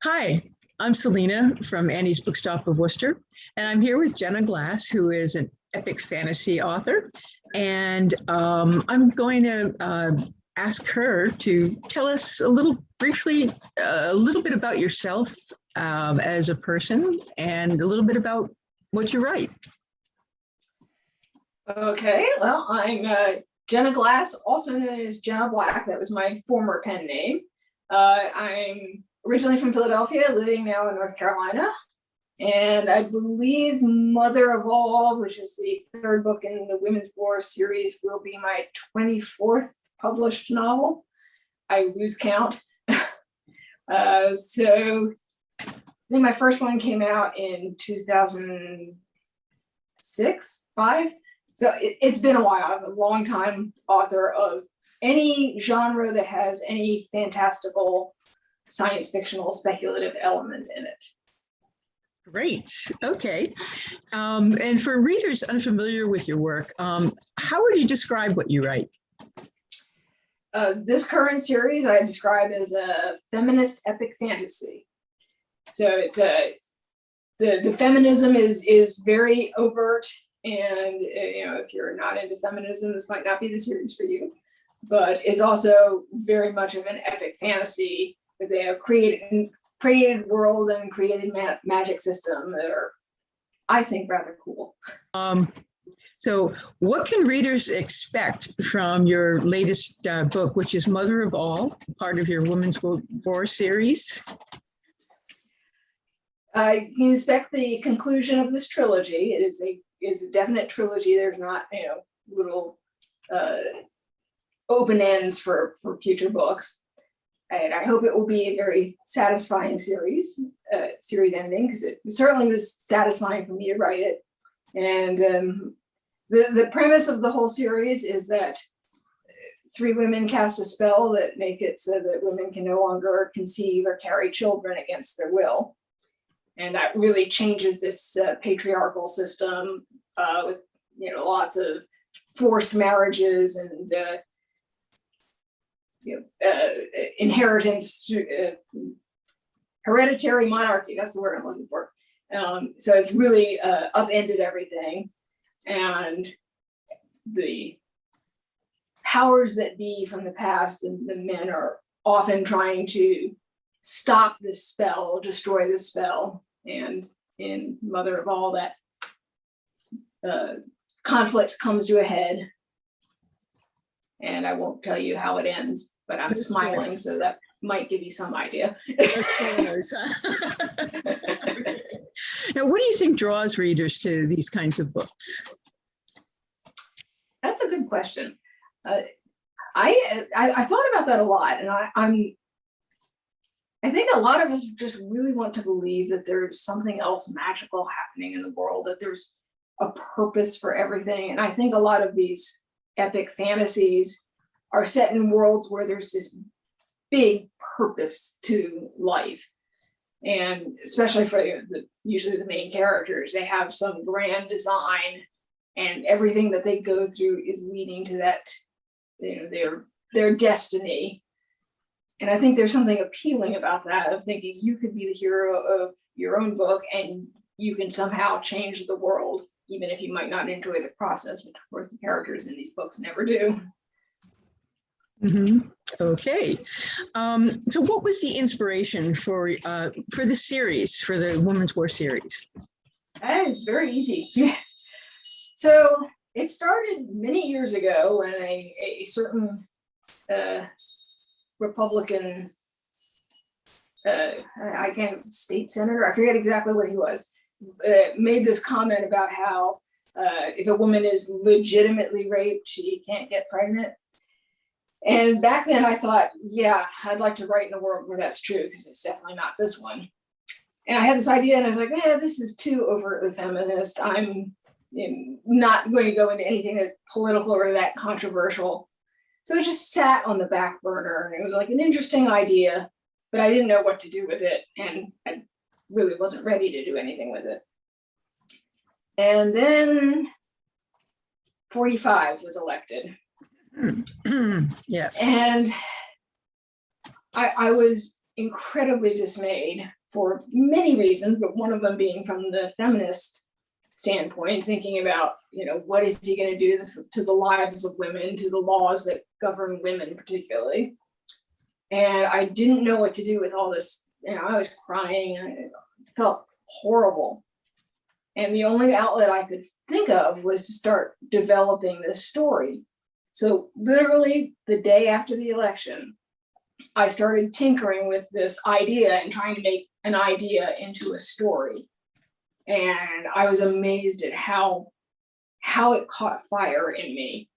Hi, I'm Selena from Annie's Bookstop of Worcester, and I'm here with Jenna Glass, who is an epic fantasy author. And I'm going to ask her to tell us a little briefly, a little bit about yourself as a person and a little bit about what you write. Okay, well, I'm Jenna Glass, also known as Jenna Black. That was my former pen name. I'm originally from Philadelphia, living now in North Carolina. And I believe Mother of All, which is the third book in the Women's War series, will be my 24th published novel. I lose count. So I think my first one came out in 2006, 5. So it's been a while. I'm a long time author of any genre that has any fantastical, science fictional, speculative element in it. Great. Okay. And for readers unfamiliar with your work, how would you describe what you write? This current series I describe as a feminist epic fantasy. So it's the feminism is very overt, and if you're not into feminism, this might not be the series for you. But it's also very much of an epic fantasy with a created world and created magic system that are, I think, rather cool. So what can readers expect from your latest book, which is Mother of All, part of your Women's War series? You can expect the conclusion of this trilogy. It is a definite trilogy. There's not little open ends for future books. And I hope it will be a very satisfying series ending, because it certainly was satisfying for me to write it. And the premise of the whole series is that 3 women cast a spell that make it so that women can no longer conceive or carry children against their will. And that really changes this patriarchal system with lots of forced marriages and inheritance, hereditary monarchy. That's the word I'm looking for. So it's really upended everything, and the powers that be from the past, the men are often trying to stop this spell, destroy this spell. And in Mother of All, that conflict comes to a head. And I won't tell you how it ends, but I'm smiling, so that might give you some idea. Now, what do you think draws readers to these kinds of books? That's a good question. I thought about that a lot, and I think a lot of us just really want to believe that there's something else magical happening in the world, that there's a purpose for everything. And I think a lot of these epic fantasies are set in worlds where there's this big purpose to life. And especially for usually the main characters, they have some grand design, and everything that they go through is leading to that, their destiny. And I think there's something appealing about that, of thinking you could be the hero of your own book and you can somehow change the world, even if you might not enjoy the process, which of course the characters in these books never do. Mm-hmm. Okay. So what was the inspiration for the series, for the Women's War series? That is very easy. So it started many years ago when a certain Republican, I can't, state senator, I forget exactly what he was, made this comment about how if a woman is legitimately raped, she can't get pregnant. And back then I thought, yeah, I'd like to write in a world where that's true, because it's definitely not this one. And I had this idea, and I was like, this is too overtly feminist. I'm not going to go into anything that's political or that controversial. So it just sat on the back burner, and it was like an interesting idea, but I didn't know what to do with it, and I really wasn't ready to do anything with it. And then 45 was elected. Yes. And I was incredibly dismayed for many reasons, but one of them being from the feminist standpoint, thinking about, what is he going to do to the lives of women, to the laws that govern women particularly. And I didn't know what to do with all this. I was crying and I felt horrible. And the only outlet I could think of was to start developing this story. So literally the day after the election, I started tinkering with this idea and trying to make an idea into a story. And I was amazed at how it caught fire in me.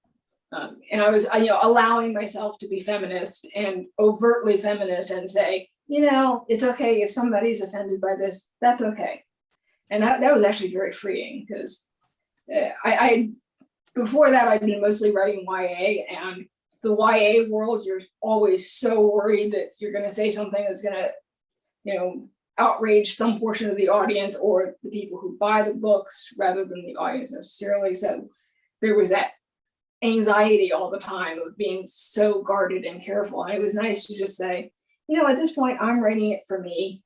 And I was, allowing myself to be feminist and overtly feminist and say, it's okay if somebody's offended by this, that's okay. And that was actually very freeing, because I before that, I'd been mostly writing YA, and the YA world, you're always so worried that you're going to say something that's going to, outrage some portion of the audience or the people who buy the books rather than the audience necessarily. So there was that anxiety all the time of being so guarded and careful. And it was nice to just say, at this point, I'm writing it for me,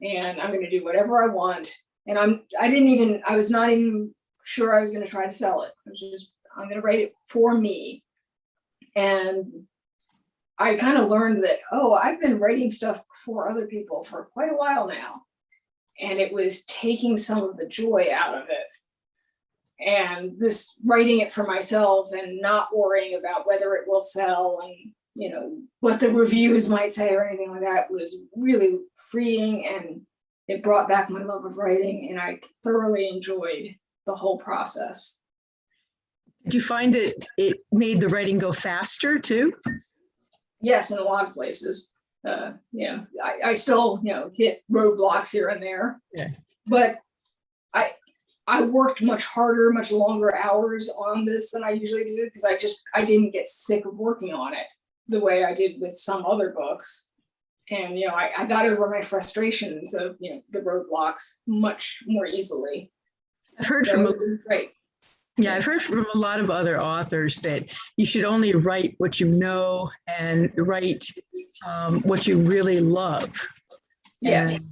and I'm going to do whatever I want. And I was not even sure I was going to try to sell it. I'm going to write it for me. And I kind of learned that, I've been writing stuff for other people for quite a while now. And it was taking some of the joy out of it. And this writing it for myself and not worrying about whether it will sell and, what the reviews might say or anything like that was really freeing. And it brought back my love of writing, and I thoroughly enjoyed the whole process. Did you find that it made the writing go faster too? Yes, in a lot of places. I still, hit roadblocks here and there. Yeah. But I worked much harder, much longer hours on this than I usually do, because I didn't get sick of working on it the way I did with some other books. And, I got over my frustrations of, the roadblocks much more easily. I've heard I've heard from a lot of other authors that you should only write what you know and write what you really love. Yes.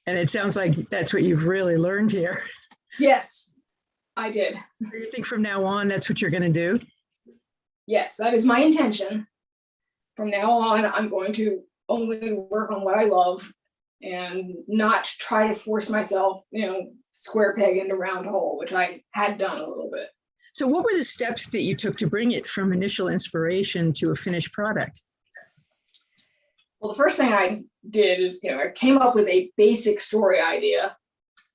And it sounds like that's what you've really learned here. Yes, I did. Do you think from now on, that's what you're going to do? Yes, that is my intention. From now on, I'm going to only work on what I love and not try to force myself, square peg into round hole, which I had done a little bit. So what were the steps that you took to bring it from initial inspiration to a finished product? Well, the first thing I did is, I came up with a basic story idea,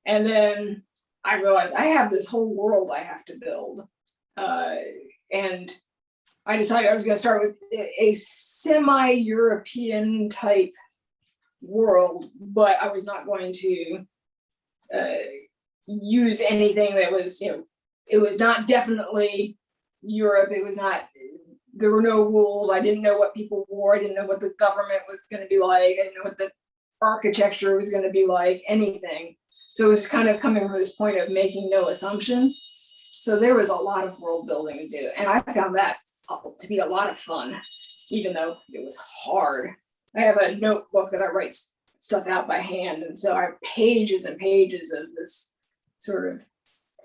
and then I realized I have this whole world I have to build. And I decided I was going to start with a semi-European type world, but I was not going to use anything that was, it was not definitely Europe. It was not, there were no rules. I didn't know what people wore. I didn't know what the government was going to be like. I didn't know what the architecture was going to be like, anything. So it was kind of coming from this point of making no assumptions. So there was a lot of world building to do. And I found that to be a lot of fun, even though it was hard. I have a notebook that I write stuff out by hand. And so I have pages and pages of this sort of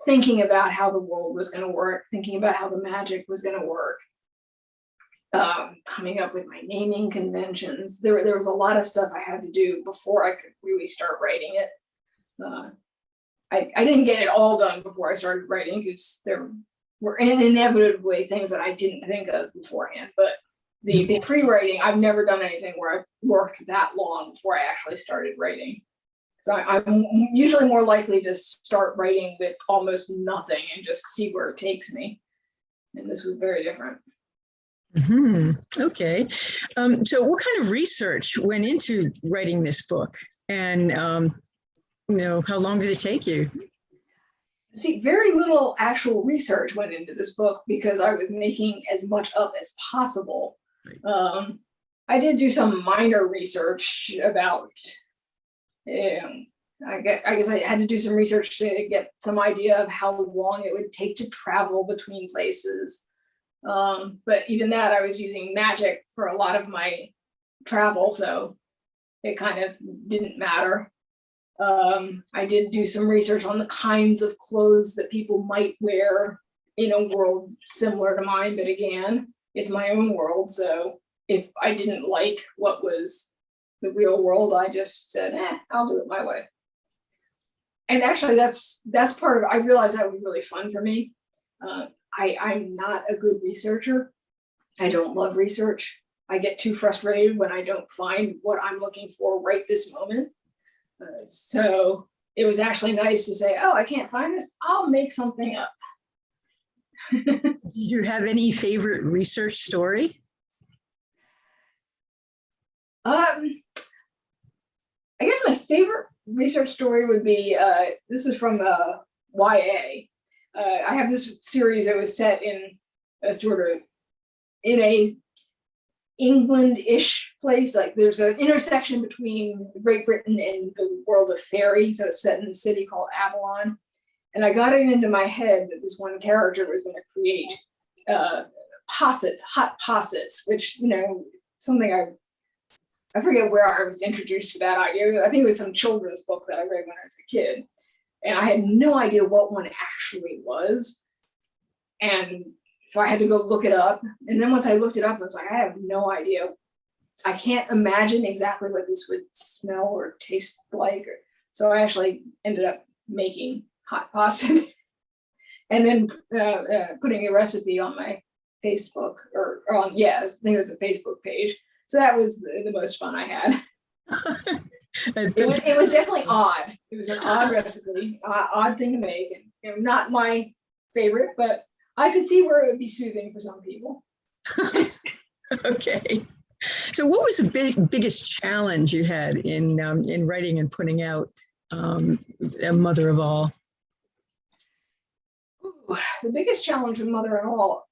thinking about how the world was going to work, thinking about how the magic was going to work, coming up with my naming conventions. There was a lot of stuff I had to do before I could really start writing it. I didn't get it all done before I started writing, because there were inevitably things that I didn't think of beforehand. But the pre-writing, I've never done anything where I've worked that long before I actually started writing. So I'm usually more likely to start writing with almost nothing and just see where it takes me. And this was very different. Mm-hmm. Okay. So what kind of research went into writing this book? And, how long did it take you? See, very little actual research went into this book because I was making as much up as possible. I did do some minor research about, I guess I had to do some research to get some idea of how long it would take to travel between places. But even that, I was using magic for a lot of my travel. So it kind of didn't matter. I did do some research on the kinds of clothes that people might wear in a world similar to mine, but again, it's my own world. So if I didn't like what was the real world, I just said, I'll do it my way. And actually that's part of, I realized that would be really fun for me. I'm not a good researcher. I don't love research. I get too frustrated when I don't find what I'm looking for right this moment. So it was actually nice to say, I can't find this. I'll make something up. Do you have any favorite research story? I guess my favorite research story would be, this is from YA. I have this series that was set in a England-ish place. Like there's an intersection between Great Britain and the world of fairy. So it's set in a city called Avalon. And I got it into my head that this one character was going to create hot possets, which, something I forget where I was introduced to that idea. I think it was some children's book that I read when I was a kid. And I had no idea what one actually was. And so I had to go look it up. And then once I looked it up, I was like, I have no idea. I can't imagine exactly what this would smell or taste like. So I actually ended up making hot posset and then putting a recipe on my Facebook I think it was a Facebook page. So that was the most fun I had. It was definitely odd. It was an odd recipe, odd thing to make, and not my favorite, but I could see where it would be soothing for some people. Okay. So what was the biggest challenge you had in writing and putting out A Mother of All? Ooh, the biggest challenge with Mother of All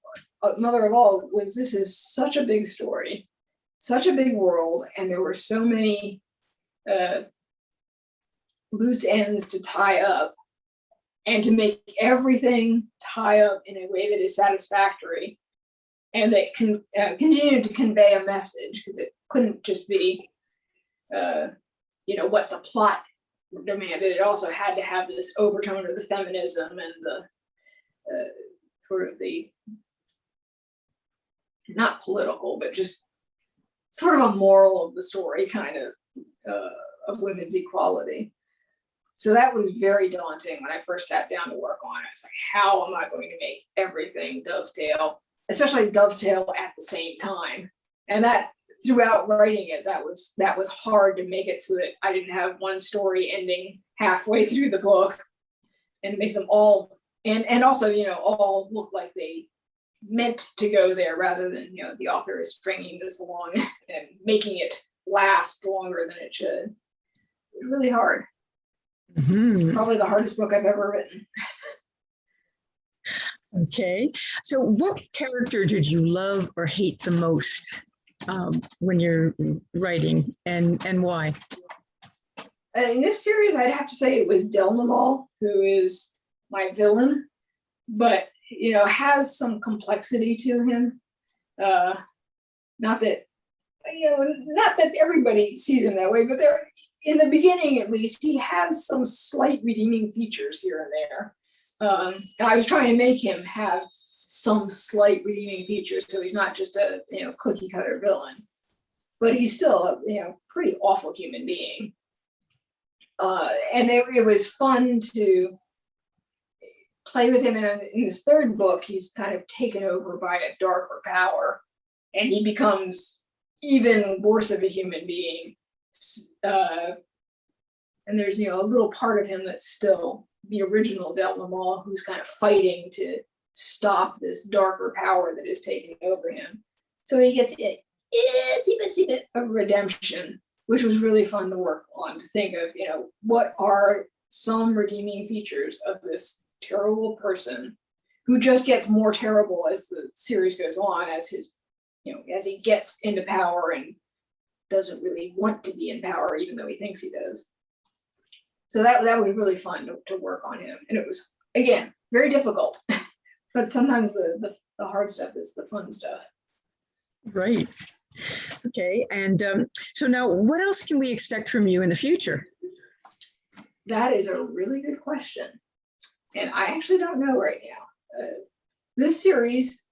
was this is such a big story, such a big world, and there were so many loose ends to tie up, and to make everything tie up in a way that is satisfactory and that can continue to convey a message, because it couldn't just be what the plot demanded. It also had to have this overtone of the feminism and the sort of the not political, but just sort of a moral of the story kind of women's equality. So that was very daunting when I first sat down to work on it. It's like, how am I going to make everything dovetail, especially dovetail at the same time? And that throughout writing it, that was hard to make it so that I didn't have one story ending halfway through the book and make them all, and also, all look like they meant to go there rather than, the author is stringing this along and making it last longer than it should. It's really hard. Mm-hmm. It's probably the hardest book I've ever written. Okay. So what character did you love or hate the most when you're writing, and why? In this series, I'd have to say it was Delnamal, who is my villain, but, has some complexity to him. Not that everybody sees him that way, but in the beginning, at least, he has some slight redeeming features here and there. And I was trying to make him have some slight redeeming features, so he's not just a cookie cutter villain, but he's still a pretty awful human being. And it was fun to play with him. And in his third book, he's kind of taken over by a darker power, and he becomes even worse of a human being. And there's a little part of him that's still the original Delnamal, who's kind of fighting to stop this darker power that is taking over him. So he gets a itsy bit of redemption, which was really fun to work on, to think of, what are some redeeming features of this terrible person who just gets more terrible as the series goes on, as as he gets into power and doesn't really want to be in power, even though he thinks he does. So that was really fun to work on him. And it was, again, very difficult, but sometimes the hard stuff is the fun stuff. Right. Okay, and so now what else can we expect from you in the future? That is a really good question. And I actually don't know right now. This series,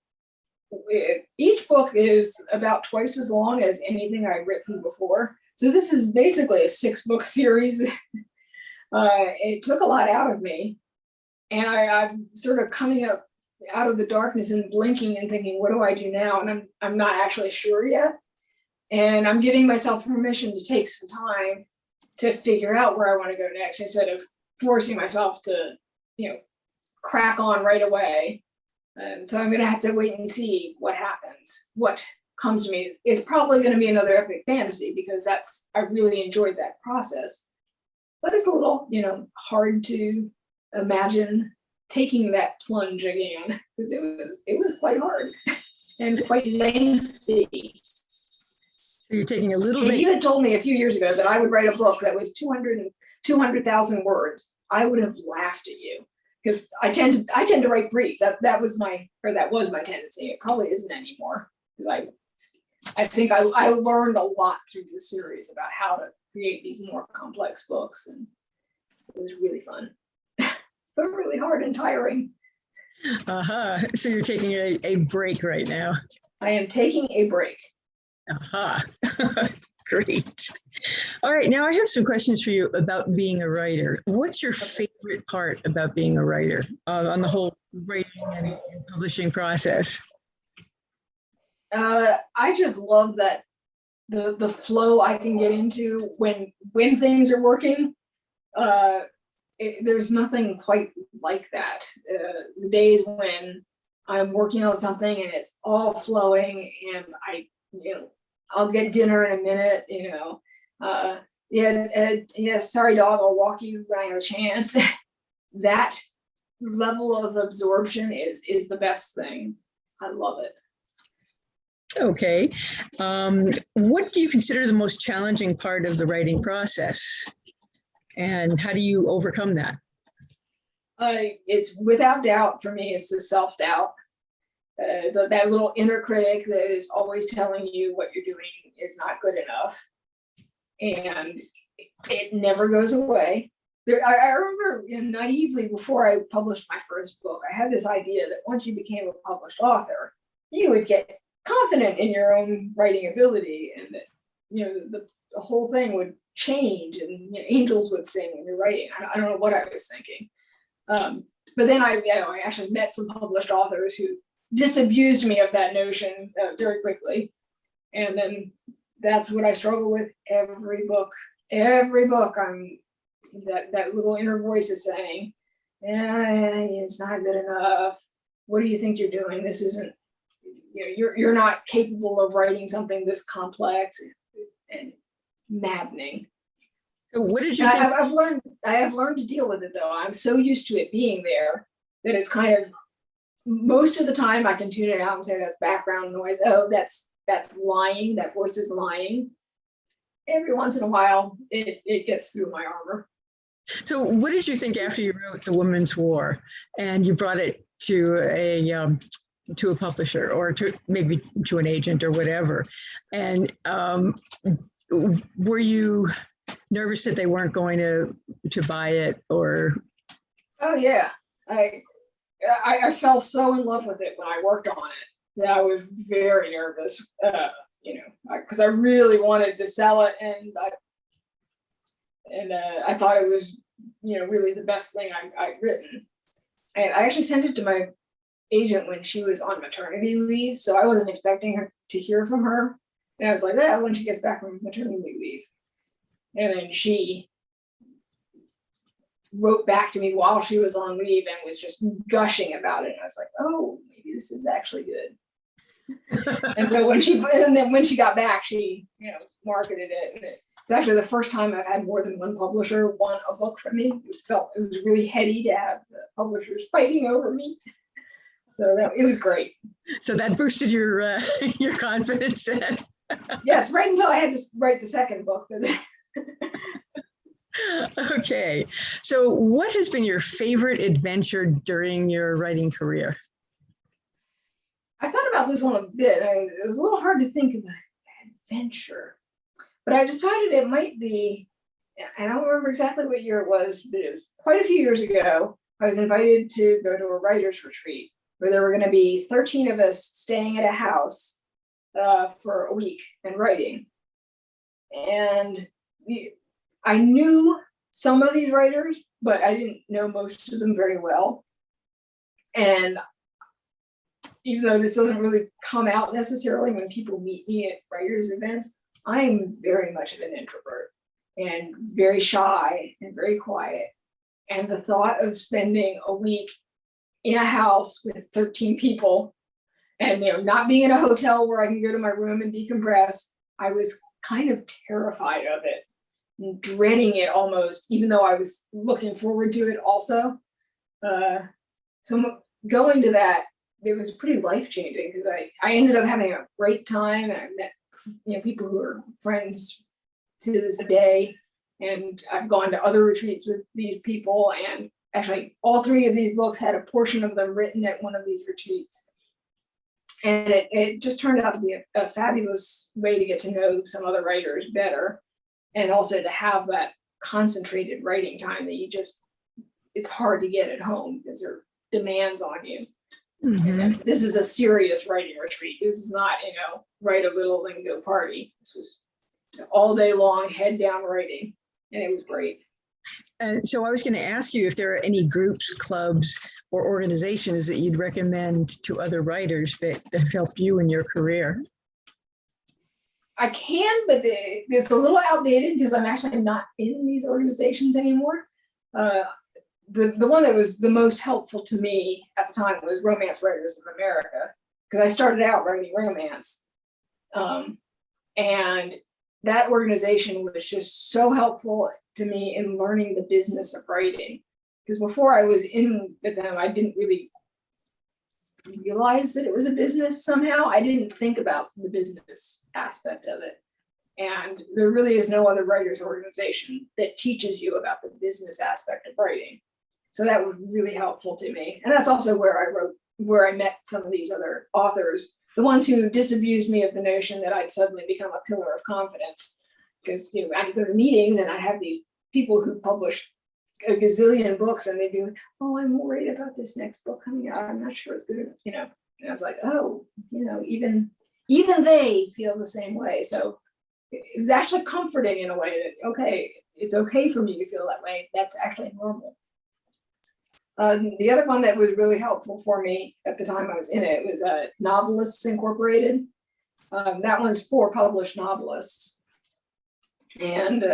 each book is about twice as long as anything I've written before. So this is basically a 6-book series. It took a lot out of me. And I'm sort of coming up out of the darkness and blinking and thinking, what do I do now? And I'm not actually sure yet. And I'm giving myself permission to take some time to figure out where I want to go next instead of forcing myself to, crack on right away. And so I'm going to have to wait and see what happens. What comes to me is probably going to be another epic fantasy because I really enjoyed that process. But it's a little, hard to imagine taking that plunge again because it was quite hard and quite lengthy. So you're taking a little If bit. you had told me a few years ago that I would write a book that was 200,000 words, I would have laughed at you because I tend to write brief. That was my tendency. It probably isn't anymore because I think I learned a lot through this series about how to create these more complex books, and it was really fun, but really hard and tiring. So you're taking a break right now. I am taking a break. Great. All right, now I have some questions for you about being a writer. What's your favorite part about being a writer on the whole writing and publishing process? I just love that the flow I can get into when things are working. There's nothing quite like that. The days when I'm working on something and it's all flowing and I'll get dinner in a minute, sorry dog, I'll walk you when I have a chance. That level of absorption is the best thing. I love it. Okay. What do you consider the most challenging part of the writing process? And how do you overcome that? It's without doubt for me, it's the self-doubt. That little inner critic that is always telling you what you're doing is not good enough. And it never goes away. I remember naively before I published my first book, I had this idea that once you became a published author, you would get confident in your own writing ability and that, the whole thing would change and angels would sing when you're writing. I don't know what I was thinking. But then I actually met some published authors who disabused me of that notion very quickly. And then that's what I struggle with every book. Every book, that little inner voice is saying, it's not good enough. What do you think you're doing? This isn't, you're not capable of writing something this complex and maddening. So what did you think? I have learned to deal with it though. I'm so used to it being there that it's kind of, most of the time I can tune it out and say that's background noise. Oh, that's lying. That voice is lying. Every once in a while, it gets through my armor. So what did you think after you wrote The Woman's War and you brought it to a publisher or maybe to an agent or whatever? And were you nervous that they weren't going to buy it or? Oh yeah, I fell so in love with it when I worked on it that I was very nervous, because I really wanted to sell it, and I thought it was, really the best thing I'd written. And I actually sent it to my agent when she was on maternity leave, so I wasn't expecting her to hear from her. And I was like, when she gets back from maternity leave. And then she wrote back to me while she was on leave and was just gushing about it. And I was like, oh, maybe this is actually good. And so when she got back, she, marketed it. And it's actually the first time I've had more than one publisher want a book from me. It was really heady to have the publishers fighting over me. So it was great. So that boosted your confidence. Yes, right until I had to write the second book. Okay. So what has been your favorite adventure during your writing career? I thought about this one a bit. It was a little hard to think of adventure. But I decided it might be, I don't remember exactly what year it was, but it was quite a few years ago. I was invited to go to a writer's retreat where there were going to be 13 of us staying at a house for a week and writing. And I knew some of these writers, but I didn't know most of them very well. And even though this doesn't really come out necessarily when people meet me at writers' events, I'm very much of an introvert and very shy and very quiet. And the thought of spending a week in a house with 13 people and not being in a hotel where I can go to my room and decompress, I was kind of terrified of it and dreading it almost, even though I was looking forward to it also. So going to that, it was pretty life-changing because I ended up having a great time, and I met people who are friends to this day, and I've gone to other retreats with these people, and actually all three of these books had a portion of them written at one of these retreats. And it just turned out to be a fabulous way to get to know some other writers better, and also to have that concentrated writing time that it's hard to get at home because there are demands on you. Mm-hmm. This is a serious writing retreat. This is not, write a little and go party. This was all day long, head down writing, and it was great. So I was going to ask you if there are any groups, clubs, or organizations that you'd recommend to other writers that have helped you in your career. I can, but it's a little outdated because I'm actually not in these organizations anymore. The one that was the most helpful to me at the time was Romance Writers of America, because I started out writing romance. And that organization was just so helpful to me in learning the business of writing. Because before I was in with them, I didn't really realize that it was a business somehow. I didn't think about the business aspect of it. And there really is no other writers organization that teaches you about the business aspect of writing. So that was really helpful to me. And that's also where I met some of these other authors, the ones who disabused me of the notion that I'd suddenly become a pillar of confidence. Because I'd go to meetings and I have these people who publish a gazillion books, and they'd be like, "Oh, I'm worried about this next book coming out. I'm not sure it's good enough." And I was like, "Oh, even they feel the same way." So it was actually comforting in a way that, okay, it's okay for me to feel that way. That's actually normal. The other one that was really helpful for me at the time I was in it was Novelists Incorporated. That one's for published novelists. And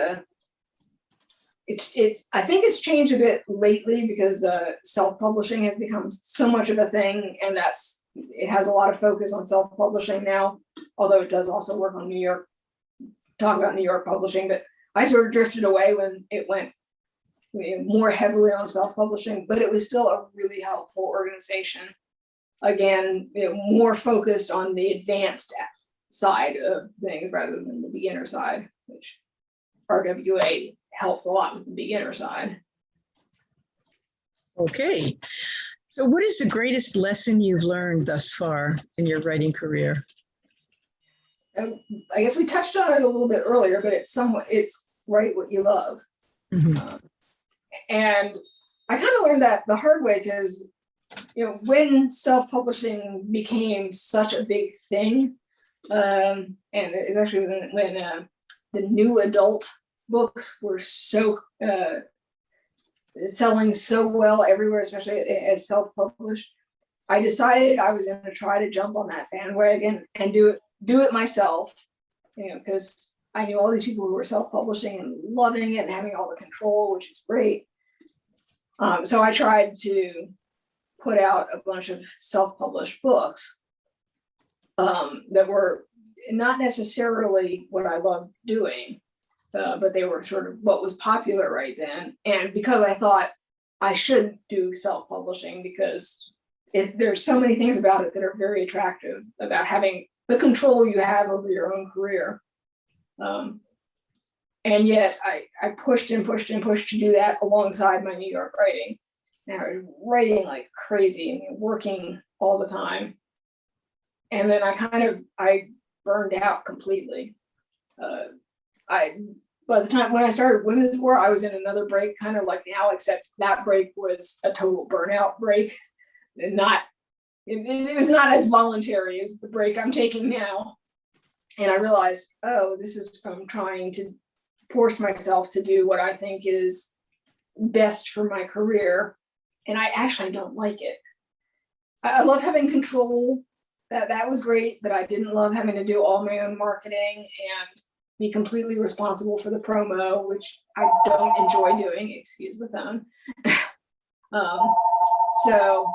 I think it's changed a bit lately because self-publishing has become so much of a thing, and it has a lot of focus on self-publishing now, although it does also work on talk about New York publishing, but I sort of drifted away when it went more heavily on self-publishing, but it was still a really helpful organization. Again, more focused on the advanced side of things rather than the beginner side, which RWA helps a lot with the beginner side. Okay. So what is the greatest lesson you've learned thus far in your writing career? I guess we touched on it a little bit earlier, but it's write what you love. Mm-hmm. And I kind of learned that the hard way because, when self-publishing became such a big thing, and it's actually when the new adult books were so selling so well everywhere, especially as self-published, I decided I was going to try to jump on that bandwagon and do it myself, because I knew all these people who were self-publishing and loving it and having all the control, which is great. So I tried to put out a bunch of self-published books that were not necessarily what I loved doing, but they were sort of what was popular right then. And because I thought I should do self-publishing because there's so many things about it that are very attractive about having the control you have over your own career. And yet I pushed and pushed and pushed to do that alongside my New York writing. And I was writing like crazy and working all the time. And then I burned out completely. I by the time when I started women's war, I was in another break, kind of like now, except that break was a total burnout break, and not it was not as voluntary as the break I'm taking now. And I realized, oh, this is from trying to force myself to do what I think is best for my career, and I actually don't like it. I love having control. That was great, but I didn't love having to do all my own marketing and be completely responsible for the promo, which I don't enjoy doing. Excuse the phone. So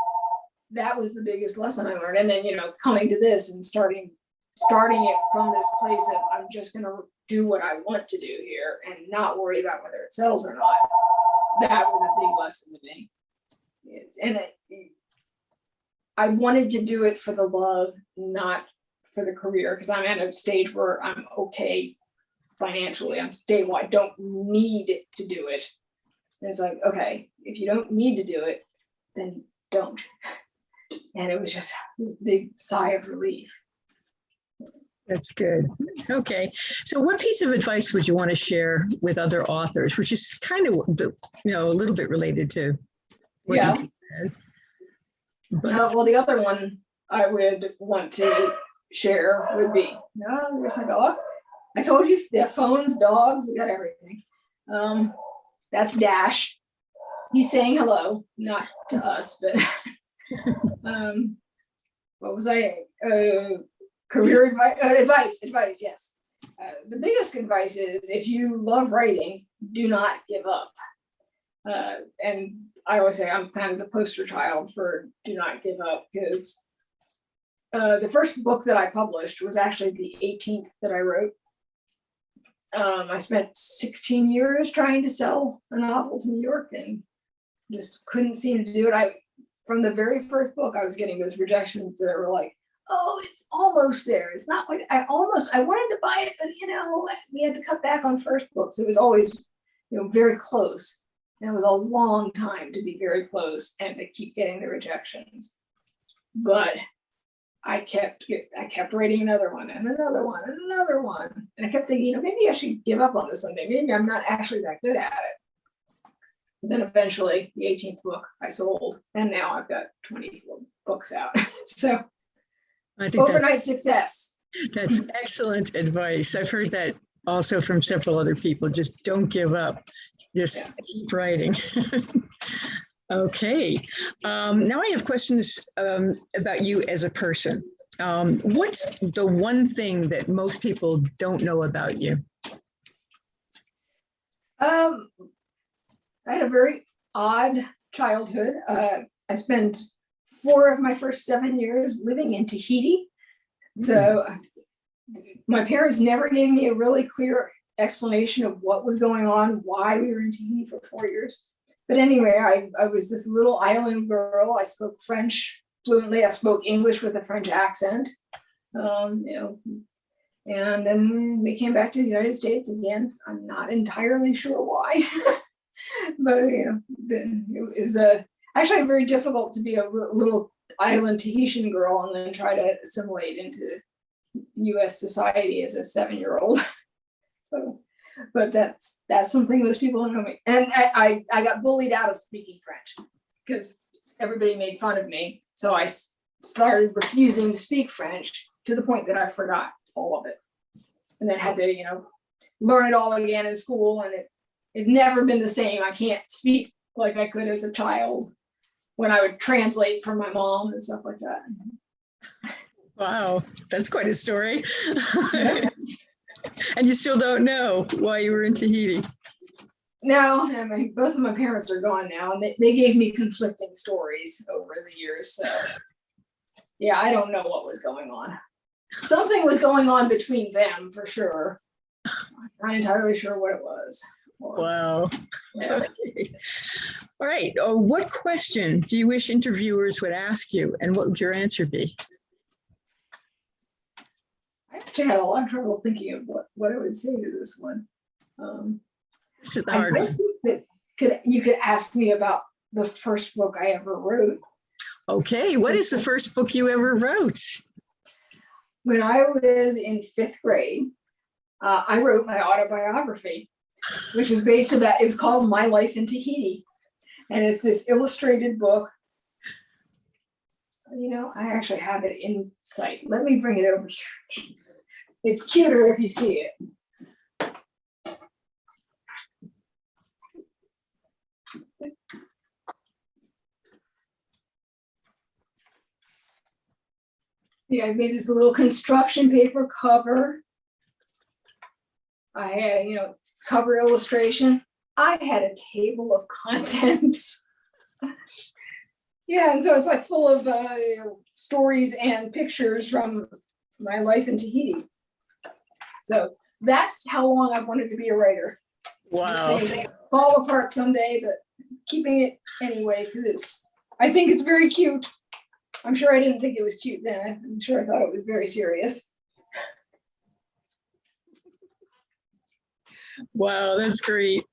that was the biggest lesson I learned. And then, coming to this and starting it from this place of I'm just going to do what I want to do here and not worry about whether it sells or not. That was a big lesson to me. I wanted to do it for the love, not for the career, because I'm at a stage where I'm okay financially. I'm stable. I don't need to do it. And it's like, okay, if you don't need to do it, then don't. And it was just this big sigh of relief. That's good. Okay. So what piece of advice would you want to share with other authors, which is kind of, a little bit related to what Yeah. you said? Well, the other one I would want to share would be, there's my dog. I told you, they have phones, dogs, we got everything. That's Dash. He's saying hello, not to us, but what was I? Career advice, yes. The biggest advice is if you love writing, do not give up. And I always say I'm kind of the poster child for do not give up, because the first book that I published was actually the 18th that I wrote. I spent 16 years trying to sell a novel to New York and just couldn't seem to do it. From the very first book, I was getting those rejections that were like, oh, it's almost there. It's not like I wanted to buy it, but we had to cut back on first books. It was always, very close. And it was a long time to be very close and to keep getting the rejections. But I kept writing another one and another one and another one. And I kept thinking, maybe I should give up on this someday. Maybe I'm not actually that good at it. But then eventually the 18th book I sold, and now I've got 24 books out. So I think overnight success. That's excellent advice. I've heard that also from several other people. Just don't give up. Just keep writing. Okay. Now I have questions about you as a person. What's the one thing that most people don't know about you? I had a very odd childhood. I spent 4 of my first 7 years living in Tahiti. So my parents never gave me a really clear explanation of what was going on, why we were in Tahiti for 4 years. But anyway, I was this little island girl. I spoke French fluently. I spoke English with a French accent. And then we came back to the United States again. I'm not entirely sure why, but it was actually very difficult to be a little island Tahitian girl and then try to assimilate into U.S. society as a 7-year-old. So, but that's something most people don't know me. And I got bullied out of speaking French because everybody made fun of me. So I started refusing to speak French to the point that I forgot all of it, and then had to learn it all again in school. And it's never been the same. I can't speak like I could as a child when I would translate for my mom and stuff like that. Wow, that's quite a story. Yeah. And you still don't know why you were in Tahiti? No, both of my parents are gone now, and they gave me conflicting stories over the years. So yeah, I don't know what was going on. Something was going on between them for sure. I'm not entirely sure what it was. Wow. Yeah. Okay. All right. What question do you wish interviewers would ask you, and what would your answer be? I actually had a lot of trouble thinking of what I would say to this one. This is the hard one. You could ask me about the first book I ever wrote. Okay. What is the first book you ever wrote? When I was in 5th grade, I wrote my autobiography, which was it was called My Life in Tahiti. And it's this illustrated book. You know, I actually have it in sight. Let me bring it over here. It's cuter if you see it. See, I made this little construction paper cover. I had, you know, cover illustration. I had a table of contents. Yeah, and so it's like full of stories and pictures from my life in Tahiti. So that's how long I've wanted to be a writer. Wow. This thing may fall apart someday, but keeping it anyway because I think it's very cute. I'm sure I didn't think it was cute then. I'm sure I thought it was very serious. Wow, that's great.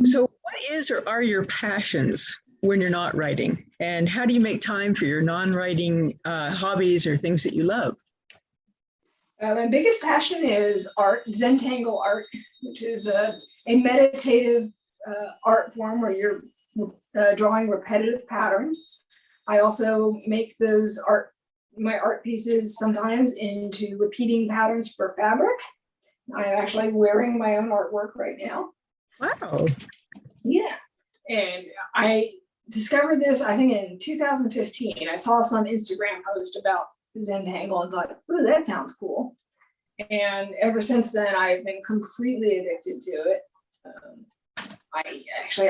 So what is or are your passions when you're not writing? And how do you make time for your non-writing hobbies or things that you love? My biggest passion is art, Zentangle art, which is a meditative art form where you're drawing repetitive patterns. I also make my art pieces sometimes into repeating patterns for fabric. I'm actually wearing my own artwork right now. Wow. Yeah. And I discovered this, I think in 2015. I saw some Instagram post about Zentangle and thought, oh, that sounds cool. And ever since then, I've been completely addicted to it.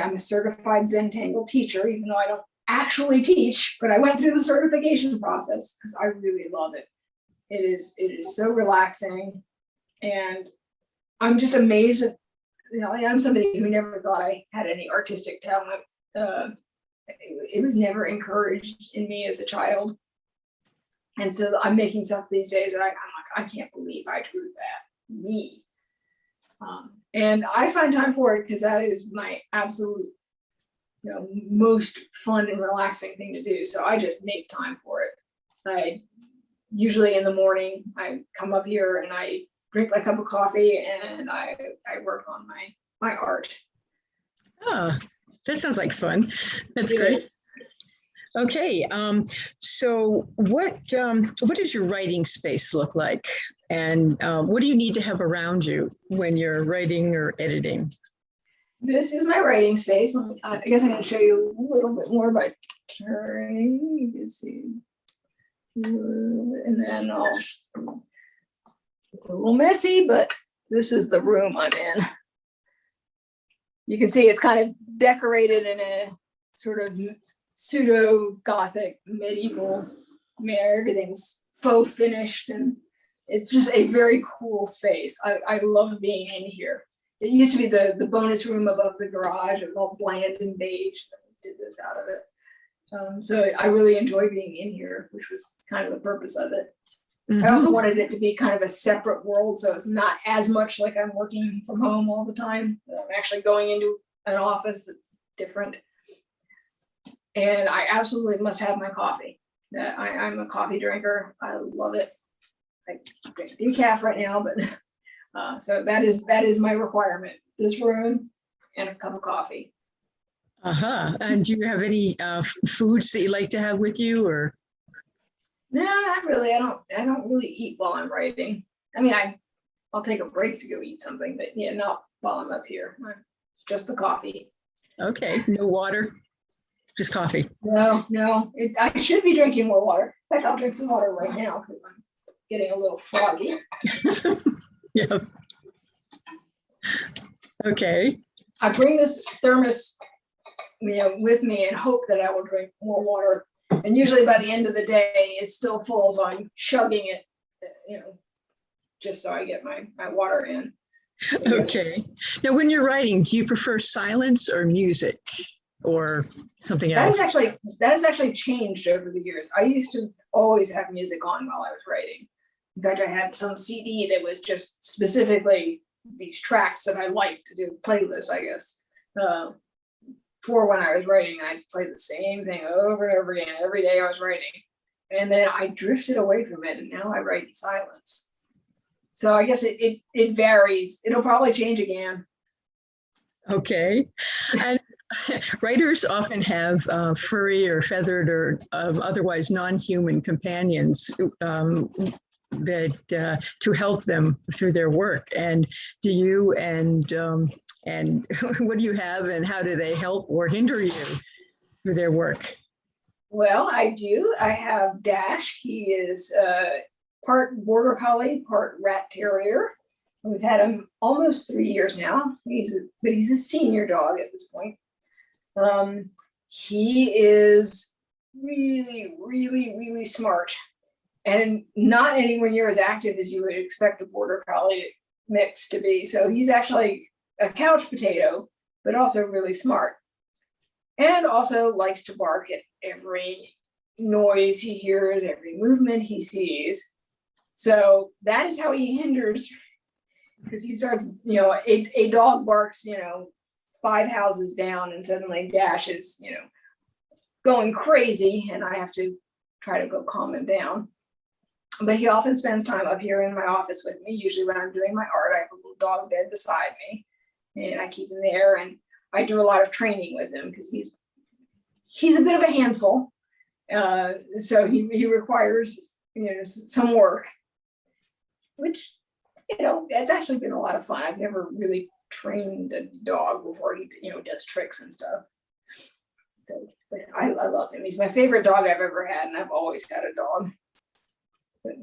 I'm a certified Zentangle teacher, even though I don't actually teach, but I went through the certification process because I really love it. It is so relaxing. And I'm just amazed at, you know, I'm somebody who never thought I had any artistic talent. It was never encouraged in me as a child. And so I'm making stuff these days that I'm like, I can't believe I drew that, me. And I find time for it because that is my absolute, you know, most fun and relaxing thing to do. So I just make time for it. I usually in the morning, I come up here and I drink my cup of coffee and I work on my art. Oh, that sounds like fun. That's It great. is. Okay, so what does your writing space look like? And what do you need to have around you when you're writing or editing? This is my writing space. I guess I'm going to show you a little bit more by turning. You can see. And then it's a little messy, but this is the room I'm in. You can see it's kind of decorated in a sort of pseudo-Gothic medieval manner. Everything's faux finished and it's just a very cool space. I love being in here. It used to be the bonus room above the garage. It was all bland and beige. I did this out of it. So I really enjoy being in here, which was kind of the purpose of it. Mm-hmm. I also wanted it to be kind of a separate world, so it's not as much like I'm working from home all the time. I'm actually going into an office that's different. And I absolutely must have my coffee. I'm a coffee drinker. I love it. I drink decaf right now, but so that is my requirement. This room and a cup of coffee. And do you have any foods that you like to have with you, or? No, not really. I don't really eat while I'm writing. I mean, I'll take a break to go eat something, but yeah, not while I'm up here. It's just the coffee. Okay, no water, just coffee. No. I should be drinking more water. In fact, I'll drink some water right now because I'm getting a little froggy. Yeah. Okay. I bring this thermos, with me and hope that I will drink more water. And usually by the end of the day, it's still full, so I'm chugging it, just so I get my water in. Okay. Now, when you're writing, do you prefer silence or music or something else? That has actually changed over the years. I used to always have music on while I was writing. In fact, I had some CD that was just specifically these tracks that I liked to do, playlist, I guess. For when I was writing, I'd play the same thing over and over again every day I was writing. And then I drifted away from it, and now I write in silence. So I guess it varies. It'll probably change again. Okay. And writers often have furry or feathered or otherwise non-human companions that to help them through their work. And do you and what do you have, and how do they help or hinder you through their work? Well, I do. I have Dash. He is part Border Collie, part Rat Terrier. We've had him almost 3 years now. But he's a senior dog at this point. He is really, really, really smart, and not anywhere near as active as you would expect a Border Collie mix to be. So he's actually a couch potato, but also really smart, and also likes to bark at every noise he hears, every movement he sees. So that is how he hinders, because he starts, a dog barks, 5 houses down, and suddenly Dash is, going crazy, and I have to try to go calm him down. But he often spends time up here in my office with me. Usually when I'm doing my art, I have a little dog bed beside me, and I keep him there, and I do a lot of training with him because he's a bit of a handful. So he requires, some work, which, it's actually been a lot of fun. I've never really trained a dog before he, does tricks and stuff. So, but I love him. He's my favorite dog I've ever had, and I've always had a dog. But,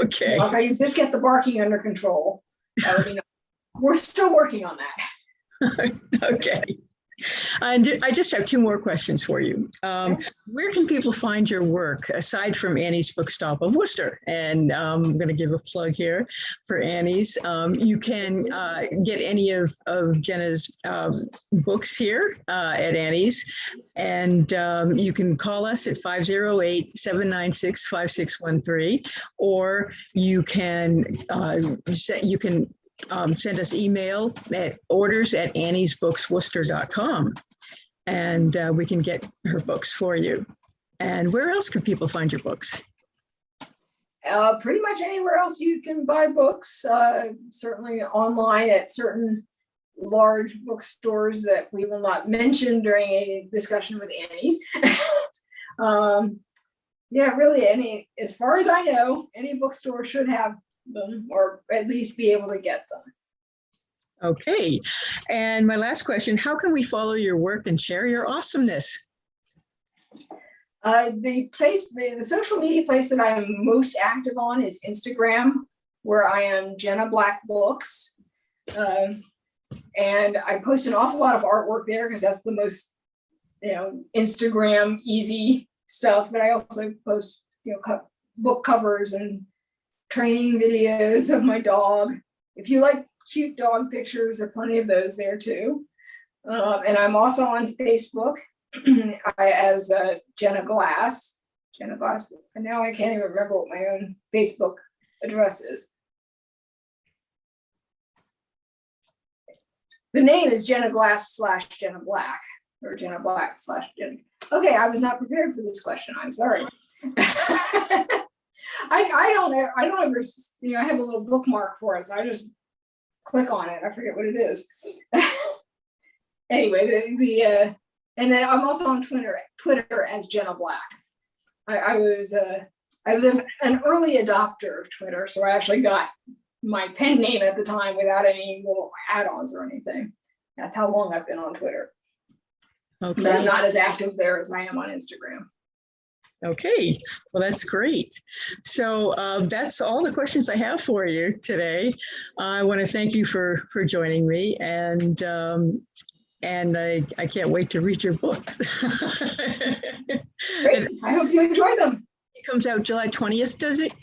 Okay. if I could just get the barking under control, that would be nice. We're still working on that. Okay. And I just have 2 more questions for you. Where can people find your work aside from Annie's Bookstop of Worcester? And I'm going to give a plug here for Annie's. You can get any of Jenna's books here at Annie's, and you can call us at 508-796-5613, or you can send us email at orders@anniesbooksworcester.com, and we can get her books for you. And where else can people find your books? Pretty much anywhere else you can buy books, certainly online at certain large bookstores that we will not mention during a discussion with Annie's. Yeah, really, as far as I know, any bookstore should have them, or at least be able to get them. Okay. And my last question, how can we follow your work and share your awesomeness? The social media place that I'm most active on is Instagram, where I am Jenna Black Books. And I post an awful lot of artwork there because that's the most, Instagram easy stuff. But I also post, book covers and training videos of my dog. If you like cute dog pictures, there are plenty of those there too. And I'm also on Facebook as Jenna Glass. And now I can't even remember what my own Facebook address is. The name is Jenna Glass / Jenna Black, or Jenna Black / Jenna. Okay, I was not prepared for this question. I'm sorry. I don't ever, I have a little bookmark for it, so I just click on it. I forget what it is. Anyway, and then I'm also on Twitter as Jenna Black. I was an early adopter of Twitter, so I actually got my pen name at the time without any little add-ons or anything. That's how long I've been on Twitter. Okay. But I'm not as active there as I am on Instagram. Okay, well, that's great. So that's all the questions I have for you today. I want to thank you for joining me, and I can't wait to read your books. Great. I hope you enjoy them. It comes out July 20th, does it?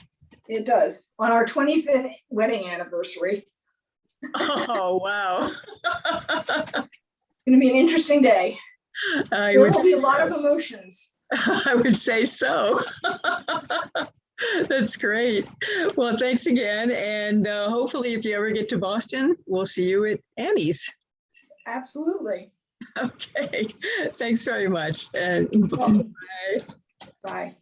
It does, on our 25th wedding anniversary. Oh, wow. It's going to be an interesting day. There will be a lot of emotions. I would say so. That's great. Well, thanks again. And hopefully if you ever get to Boston, we'll see you at Annie's. Absolutely. Okay. Thanks very much. Bye. Bye.